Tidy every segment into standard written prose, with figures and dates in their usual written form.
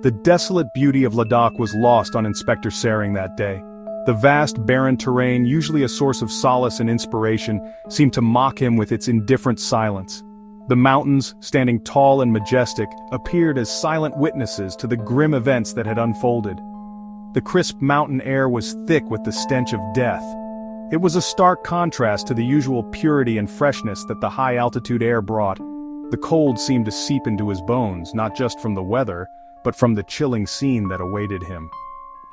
The desolate beauty of Ladakh was lost on Inspector Sering that day. The vast, barren terrain, usually a source of solace and inspiration, seemed to mock him with its indifferent silence. The mountains, standing tall and majestic, appeared as silent witnesses to the grim events that had unfolded. The crisp mountain air was thick with the stench of death. It was a stark contrast to the usual purity and freshness that the high-altitude air brought. The cold seemed to seep into his bones, not just from the weather, but from the chilling scene that awaited him.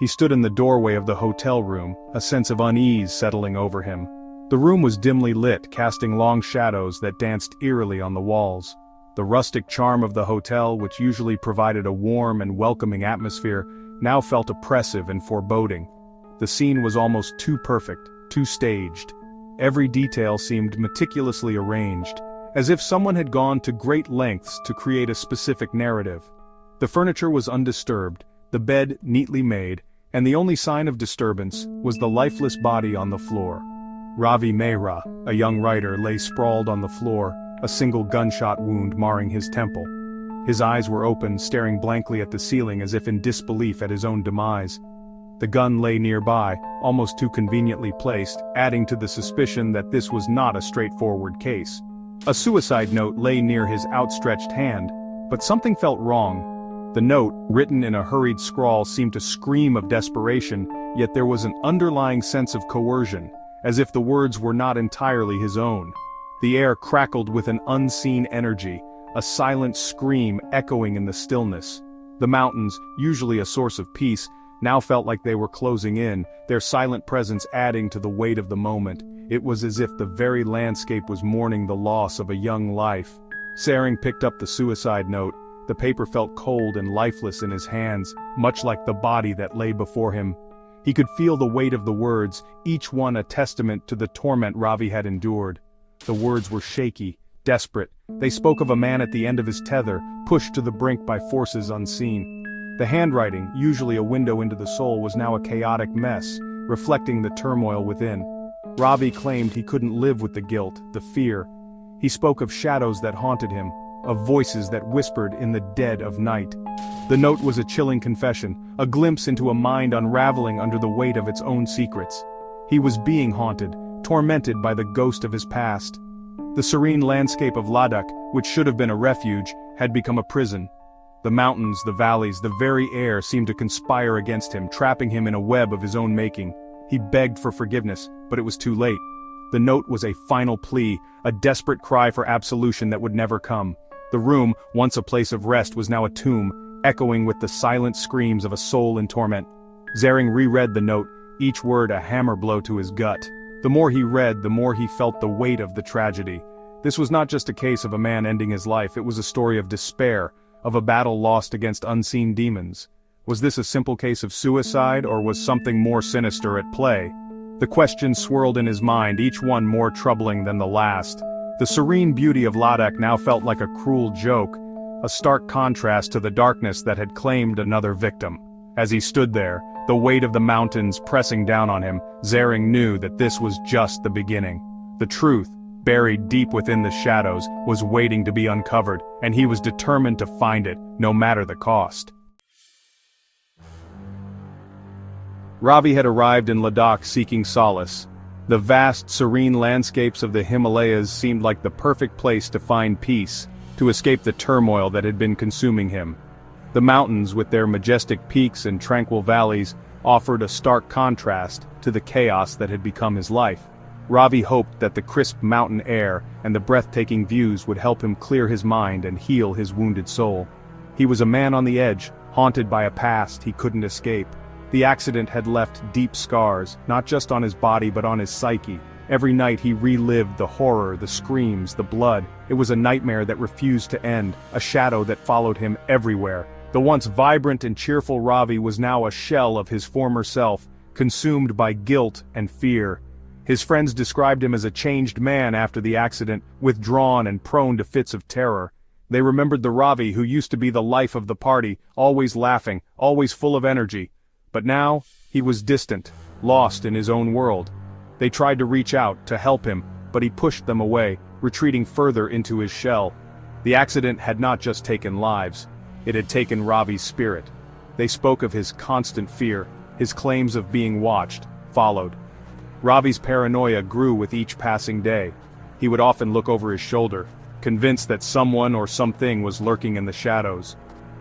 He stood in the doorway of the hotel room, a sense of unease settling over him. The room was dimly lit, casting long shadows that danced eerily on the walls. The rustic charm of the hotel, which usually provided a warm and welcoming atmosphere, now felt oppressive and foreboding. The scene was almost too perfect, too staged. Every detail seemed meticulously arranged, as if someone had gone to great lengths to create a specific narrative. The furniture was undisturbed, the bed neatly made, and the only sign of disturbance was the lifeless body on the floor. Ravi Mehra, a young writer, lay sprawled on the floor, a single gunshot wound marring his temple. His eyes were open, staring blankly at the ceiling as if in disbelief at his own demise. The gun lay nearby, almost too conveniently placed, adding to the suspicion that this was not a straightforward case. A suicide note lay near his outstretched hand, but something felt wrong. The note, written in a hurried scrawl, seemed to scream of desperation, yet there was an underlying sense of coercion, as if the words were not entirely his own. The air crackled with an unseen energy, a silent scream echoing in the stillness. The mountains, usually a source of peace, now felt like they were closing in, their silent presence adding to the weight of the moment. It was as if the very landscape was mourning the loss of a young life. Sering picked up the suicide note. The paper felt cold and lifeless in his hands, much like the body that lay before him. He could feel the weight of the words, each one a testament to the torment Ravi had endured. The words were shaky, desperate. They spoke of a man at the end of his tether, pushed to the brink by forces unseen. The handwriting, usually a window into the soul, was now a chaotic mess, reflecting the turmoil within. Ravi claimed he couldn't live with the guilt, the fear. He spoke of shadows that haunted him, of voices that whispered in the dead of night. The note was a chilling confession, a glimpse into a mind unraveling under the weight of its own secrets. He was being haunted, tormented by the ghost of his past. The serene landscape of Ladakh, which should have been a refuge, had become a prison. The mountains, the valleys, the very air seemed to conspire against him, trapping him in a web of his own making. He begged for forgiveness, but it was too late. The note was a final plea, a desperate cry for absolution that would never come. The room, once a place of rest, was now a tomb, echoing with the silent screams of a soul in torment. Sering reread the note, each word a hammer blow to his gut. The more he read, the more he felt the weight of the tragedy. This was not just a case of a man ending his life, it was a story of despair, of a battle lost against unseen demons. Was this a simple case of suicide, or was something more sinister at play? The questions swirled in his mind, each one more troubling than the last. The serene beauty of Ladakh now felt like a cruel joke, a stark contrast to the darkness that had claimed another victim. As he stood there, the weight of the mountains pressing down on him, Sering knew that this was just the beginning. The truth, buried deep within the shadows, was waiting to be uncovered, and he was determined to find it, no matter the cost. Ravi had arrived in Ladakh seeking solace. The vast, serene landscapes of the Himalayas seemed like the perfect place to find peace, to escape the turmoil that had been consuming him. The mountains, with their majestic peaks and tranquil valleys, offered a stark contrast to the chaos that had become his life. Ravi hoped that the crisp mountain air and the breathtaking views would help him clear his mind and heal his wounded soul. He was a man on the edge, haunted by a past he couldn't escape. The accident had left deep scars, not just on his body but on his psyche. Every night he relived the horror, the screams, the blood. It was a nightmare that refused to end, a shadow that followed him everywhere. The once vibrant and cheerful Ravi was now a shell of his former self, consumed by guilt and fear. His friends described him as a changed man after the accident, withdrawn and prone to fits of terror. They remembered the Ravi who used to be the life of the party, always laughing, always full of energy. But now, he was distant, lost in his own world. They tried to reach out, to help him, but he pushed them away, retreating further into his shell. The accident had not just taken lives, it had taken Ravi's spirit. They spoke of his constant fear, his claims of being watched, followed. Ravi's paranoia grew with each passing day. He would often look over his shoulder, convinced that someone or something was lurking in the shadows.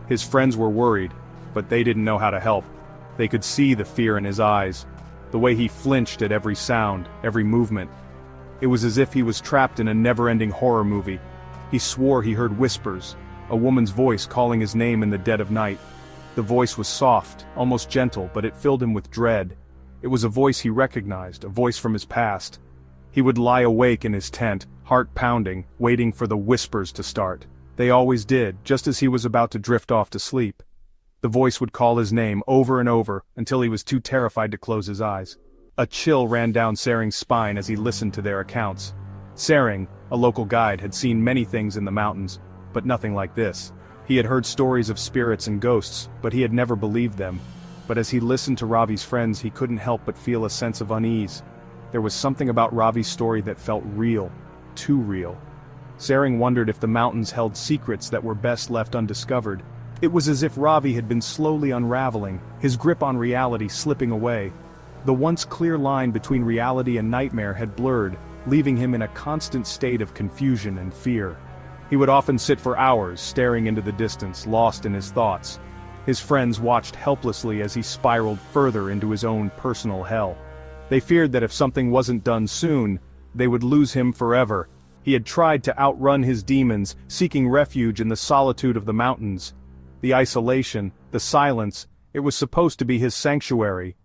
His friends were worried, but they didn't know how to help. They could see the fear in his eyes, the way he flinched at every sound, every movement. It was as if he was trapped in a never-ending horror movie. He swore he heard whispers, a woman's voice calling his name in the dead of night. The voice was soft, almost gentle, but it filled him with dread. It was a voice he recognized, a voice from his past. He would lie awake in his tent, heart pounding, waiting for the whispers to start. They always did, just as he was about to drift off to sleep. The voice would call his name over and over, until he was too terrified to close his eyes. A chill ran down Saring's spine as he listened to their accounts. Saring, a local guide, had seen many things in the mountains, but nothing like this. He had heard stories of spirits and ghosts, but he had never believed them. But as he listened to Ravi's friends, he couldn't help but feel a sense of unease. There was something about Ravi's story that felt real, too real. Saring wondered if the mountains held secrets that were best left undiscovered. It was as if Ravi had been slowly unraveling, his grip on reality slipping away. The once clear line between reality and nightmare had blurred, leaving him in a constant state of confusion and fear. He would often sit for hours, staring into the distance, lost in his thoughts. His friends watched helplessly as he spiraled further into his own personal hell. They feared that if something wasn't done soon, they would lose him forever. He had tried to outrun his demons, seeking refuge in the solitude of the mountains. The isolation, the silence, it was supposed to be his sanctuary.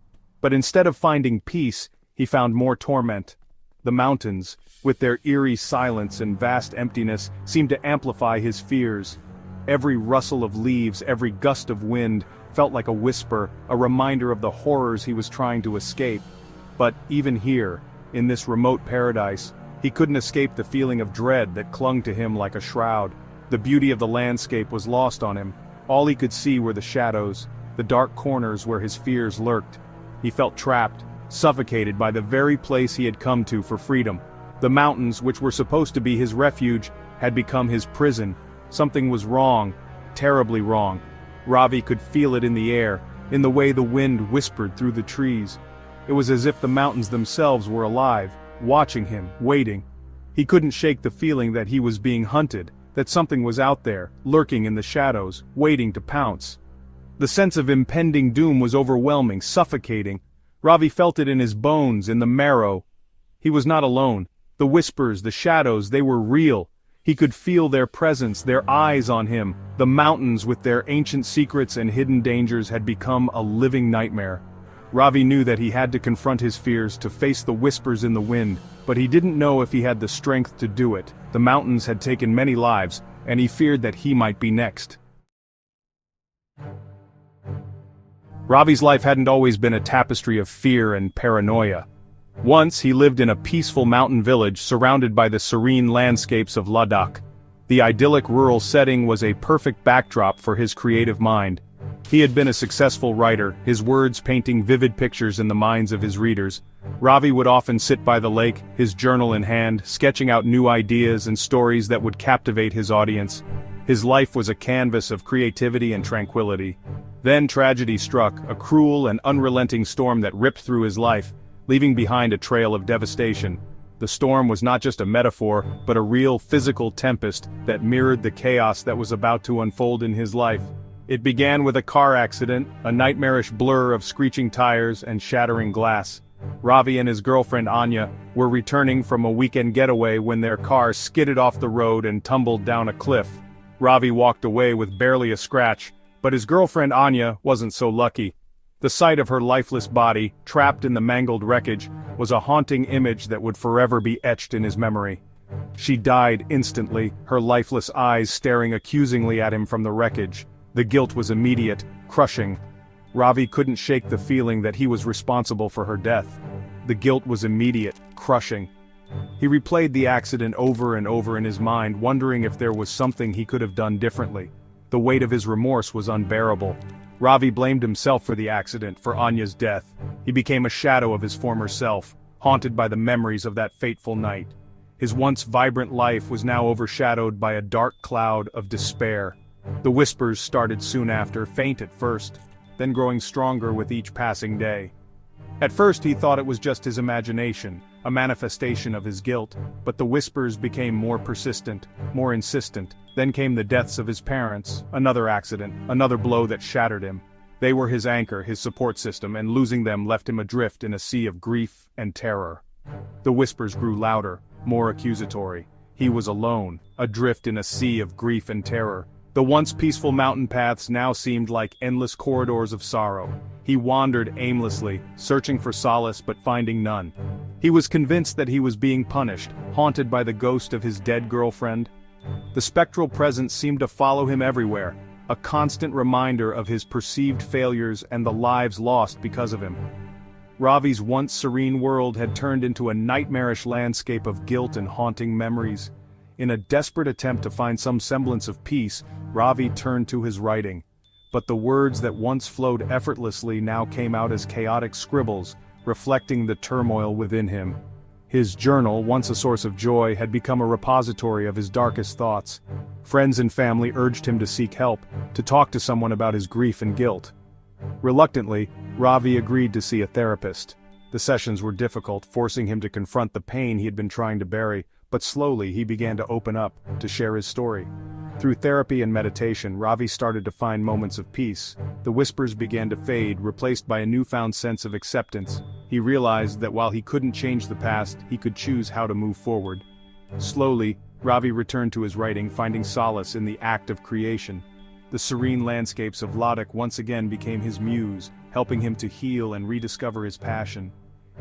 But instead of finding peace, he found more torment. The mountains, with their eerie silence and vast emptiness, seemed to amplify his fears. Every rustle of leaves, every gust of wind, felt like a whisper, a reminder of the horrors he was trying to escape. But even here, in this remote paradise, he couldn't escape the feeling of dread that clung to him like a shroud. The beauty of the landscape was lost on him. All he could see were the shadows, the dark corners where his fears lurked. He felt trapped, suffocated by the very place he had come to for freedom. The mountains, which were supposed to be his refuge, had become his prison. Something was wrong, terribly wrong. Ravi could feel it in the air, in the way the wind whispered through the trees. It was as if the mountains themselves were alive, watching him, waiting. He couldn't shake the feeling that he was being hunted, that something was out there, lurking in the shadows, waiting to pounce. The sense of impending doom was overwhelming, suffocating. Ravi felt it in his bones, in the marrow. He was not alone. The whispers, the shadows, they were real. He could feel their presence, their eyes on him. The mountains with their ancient secrets and hidden dangers had become a living nightmare. Ravi knew that he had to confront his fears, to face the whispers in the wind, but he didn't know if he had the strength to do it. The mountains had taken many lives, and he feared that he might be next. Ravi's life hadn't always been a tapestry of fear and paranoia. Once he lived in a peaceful mountain village surrounded by the serene landscapes of Ladakh. The idyllic rural setting was a perfect backdrop for his creative mind. He had been a successful writer, his words painting vivid pictures in the minds of his readers. Ravi would often sit by the lake, his journal in hand, sketching out new ideas and stories that would captivate his audience. His life was a canvas of creativity and tranquility. Then tragedy struck, a cruel and unrelenting storm that ripped through his life, leaving behind a trail of devastation. The storm was not just a metaphor, but a real physical tempest that mirrored the chaos that was about to unfold in his life. It began with a car accident, a nightmarish blur of screeching tires and shattering glass. Ravi and his girlfriend Anya were returning from a weekend getaway when their car skidded off the road and tumbled down a cliff. Ravi walked away with barely a scratch, but his girlfriend Anya wasn't so lucky. The sight of her lifeless body, trapped in the mangled wreckage, was a haunting image that would forever be etched in his memory. She died instantly, her lifeless eyes staring accusingly at him from the wreckage. The guilt was immediate, crushing. Ravi couldn't shake the feeling that he was responsible for her death. The guilt was immediate, crushing. He replayed the accident over and over in his mind, wondering if there was something he could have done differently. The weight of his remorse was unbearable. Ravi blamed himself for the accident, for Anya's death. He became a shadow of his former self, haunted by the memories of that fateful night. His once vibrant life was now overshadowed by a dark cloud of despair. The whispers started soon after, faint at first. then growing stronger with each passing day. At first he thought it was just his imagination, a manifestation of his guilt, but the whispers became more persistent, more insistent. Then came the deaths of his parents, another accident, another blow that shattered him. They were his anchor, his support system, and losing them left him adrift in a sea of grief and terror. The whispers grew louder, more accusatory. He was alone, adrift in a sea of grief and terror. The once peaceful mountain paths now seemed like endless corridors of sorrow. He wandered aimlessly, searching for solace but finding none. He was convinced that he was being punished, haunted by the ghost of his dead girlfriend. The spectral presence seemed to follow him everywhere, a constant reminder of his perceived failures and the lives lost because of him. Ravi's once serene world had turned into a nightmarish landscape of guilt and haunting memories. In a desperate attempt to find some semblance of peace, Ravi turned to his writing. But the words that once flowed effortlessly now came out as chaotic scribbles, reflecting the turmoil within him. His journal, once a source of joy, had become a repository of his darkest thoughts. Friends and family urged him to seek help, to talk to someone about his grief and guilt. Reluctantly, Ravi agreed to see a therapist. The sessions were difficult, forcing him to confront the pain he had been trying to bury, but slowly he began to open up, to share his story. Through therapy and meditation, Ravi started to find moments of peace. The whispers began to fade, replaced by a newfound sense of acceptance. He realized that while he couldn't change the past, he could choose how to move forward. Slowly, Ravi returned to his writing, finding solace in the act of creation. The serene landscapes of Ladakh once again became his muse, helping him to heal and rediscover his passion.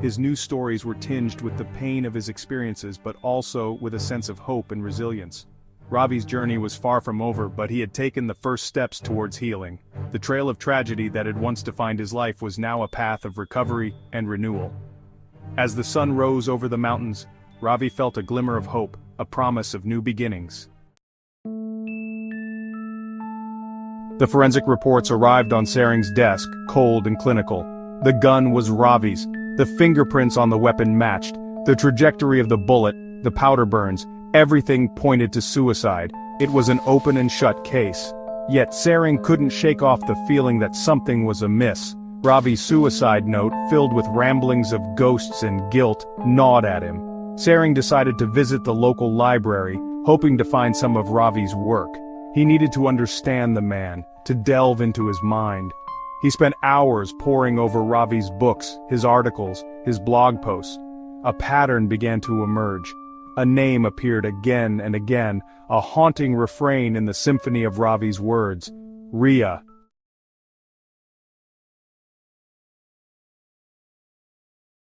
His new stories were tinged with the pain of his experiences but also with a sense of hope and resilience. Ravi's journey was far from over, but he had taken the first steps towards healing. The trail of tragedy that had once defined his life was now a path of recovery and renewal. As the sun rose over the mountains, Ravi felt a glimmer of hope, a promise of new beginnings. The forensic reports arrived on Sering's desk, cold and clinical. The gun was Ravi's. The fingerprints on the weapon matched. The trajectory of the bullet, the powder burns, everything pointed to suicide. It was an open and shut case. Yet Sering couldn't shake off the feeling that something was amiss. Ravi's suicide note, filled with ramblings of ghosts and guilt, gnawed at him. Sering decided to visit the local library, hoping to find some of Ravi's work. He needed to understand the man, to delve into his mind. He spent hours poring over Ravi's books, his articles, his blog posts. A pattern began to emerge. A name appeared again and again, a haunting refrain in the symphony of Ravi's words. Ria.